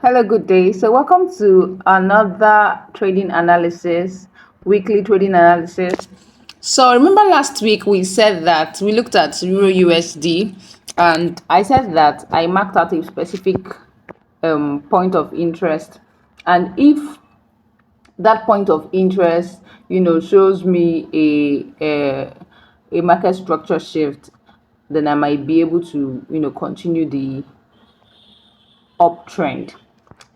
Hello, good day. So, welcome to another trading analysis, weekly trading analysis. So, remember last week we said that we looked at Euro USD, and I said that I marked out a specific point of interest, and if that point of interest, shows me a market structure shift, then I might be able to, continue the uptrend.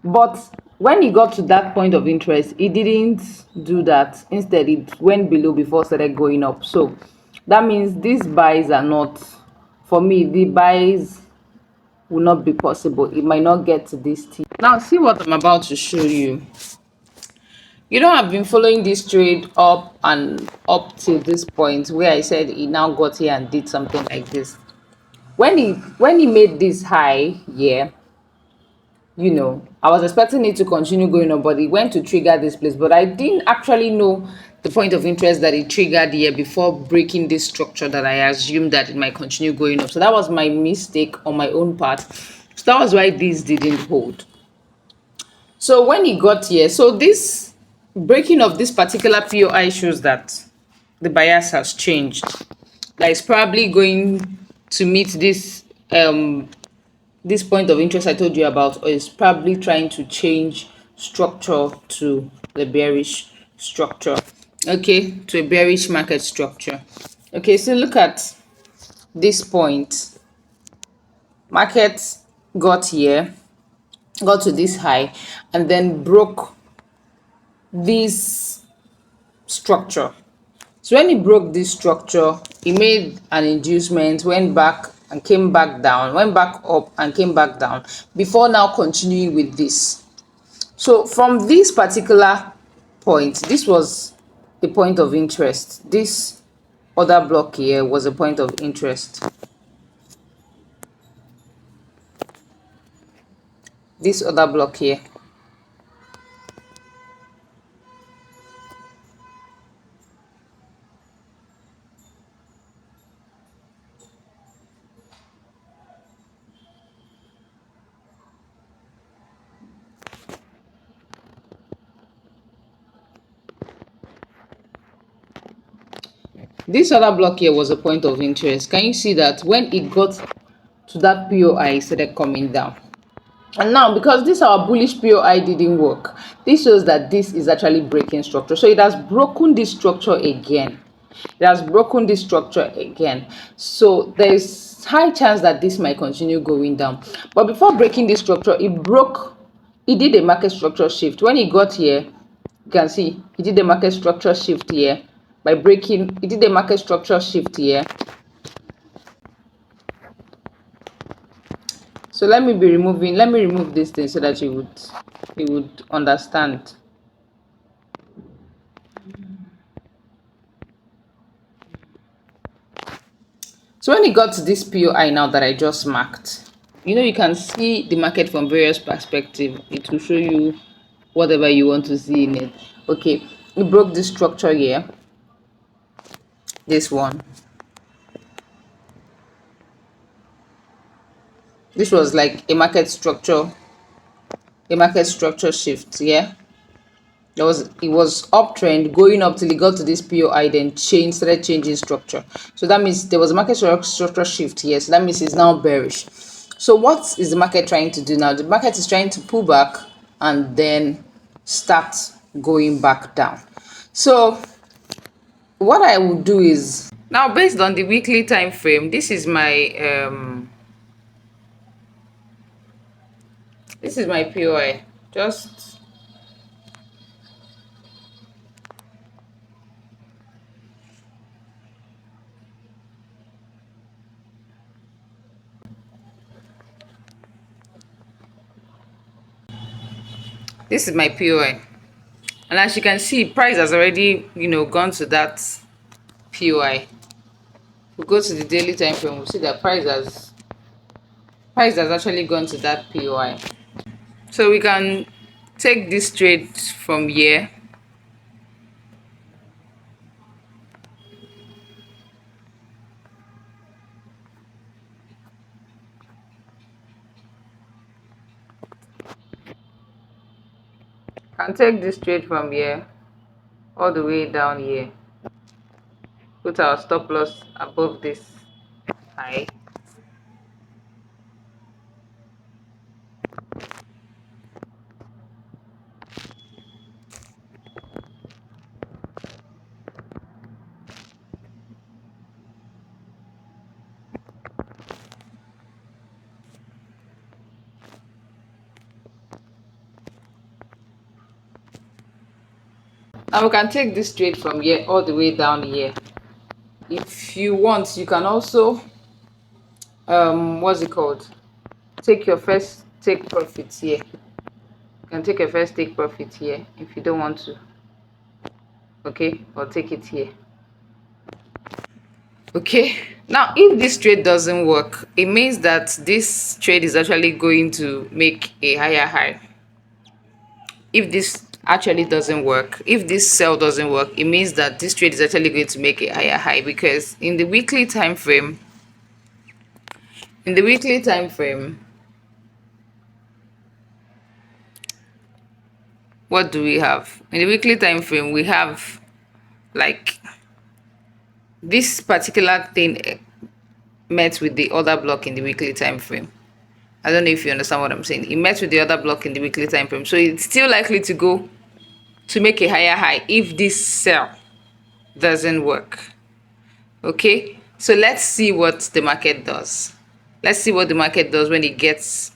But when it got to that point of interest, it didn't do that. Instead, it went below before started going up. So that means these buys are not, for me, the buys will not be possible. It might not get to this T. Now, see what I'm about to show you. I've been following this trade up and up till this point where I said he now got here and did something like this. When he made this high, yeah, I was expecting it to continue going up, but it went to trigger this place. But I didn't actually know the point of interest that it triggered here before breaking this structure that I assumed that it might continue going up. So that was my mistake on my own part. So that was why this didn't hold. So when it got here, so this breaking of this particular POI shows that the bias has changed. That is probably going to meet this point of interest I told you about, is probably trying to change structure to the bearish structure. Okay, to a bearish market structure. Okay, so look at this point. Market got here, got to this high, and then broke this structure. So when it broke this structure, it made an inducement, went back and came back down, went back up and came back down, before now continuing with this. So from this particular point, this was a point of interest. This other block here was a point of interest. This other block here. This other block here was a point of interest. Can you see that when it got to that POI, it started coming down? And now, because this our bullish POI didn't work, this shows that this is actually breaking structure. So it has broken this structure again. It has broken this structure again. So there is high chance that this might continue going down. But before breaking this structure, it did a market structure shift. When it got here, you can see it did a market structure shift here. By breaking, it did a market structure shift here. So let me remove this thing so that you would understand. So when it got to this POI now that I just marked, you can see the market from various perspectives. It will show you whatever you want to see in it. Okay, it broke this structure here. This one. This was like a market structure shift, yeah. It was uptrend going up till it got to this POI, then started changing structure. So that means there was a market structure shift here. So that means it's now bearish. So what is the market trying to do now? The market is trying to pull back and then start going back down. So what I will do is, now based on the weekly time frame, this is my POI. This is my POI. And as you can see, price has already, gone to that POI. We go to the daily time frame, we'll see that price has actually gone to that POI. So we can take this trade from here. can take this trade from here all the way down here, put our stop loss above this high. Now we can take this trade from here all the way down here. If you want, you can also what's it called, take your first take profits here. You can take your first take profit here if you don't want to, okay, or take it here. Okay, now if this trade doesn't work, it means that this trade is actually going to make a higher high. If this actually doesn't work, if this sell doesn't work, it means that this trade is actually going to make a higher high, because in the weekly time frame, what do we have? In the weekly time frame, we have like this particular thing met with the other block in the weekly time frame. I don't know if you understand what I'm saying. It met with the other block in the weekly time frame, so it's still likely to go to make a higher high if this sell doesn't work. Okay, so let's see what the market does. Let's see what the market does when it gets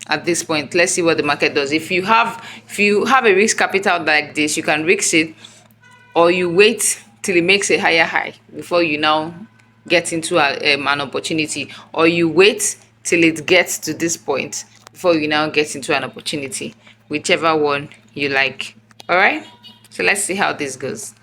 at this point. Let's see what the market does. If you have a risk capital like this, you can risk it, or you wait till it makes a higher high before you now get into an opportunity, or you wait till it gets to this point before you now get into an opportunity, whichever one you like. All right, so let's see how this goes.